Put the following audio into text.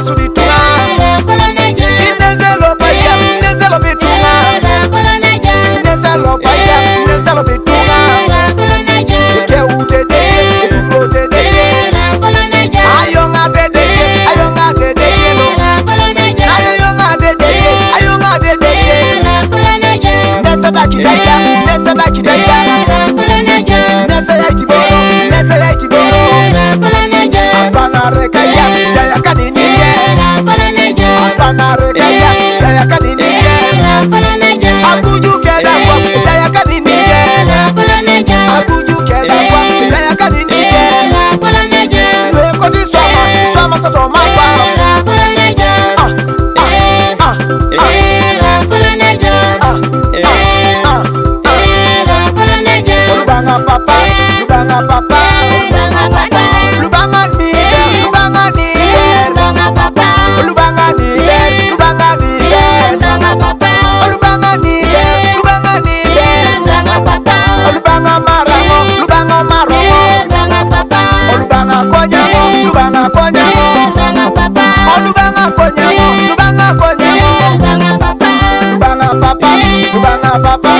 subitunga inezelo paya inezelo bitunga inezelo paya inezelo bitunga ke utede utede ayonga tede ayonga tede ayonga tede ayonga tede nesa bakidaya nesa bakidaya nesa yaitiboro nesa yaitiboro apana rekaya jaya kadinike apana rekaya jaya kadinike akujuke dakwa jaya kadinike akujuke dakwa jaya kadinike wekoti swama swama soto mapa Lubanga papa lubanga papa lubanga nibe lubanga nibe lubanga papa lubanga nibe lubanga nibe lubanga papa lubanga nibe lubanga nibe lubanga papa lubanga marango lubanga marango lubanga papa lubanga konyango lubanga konyango lubanga papa lubanga konyango lubanga konyango lubanga papa lubanga papa lubanga papa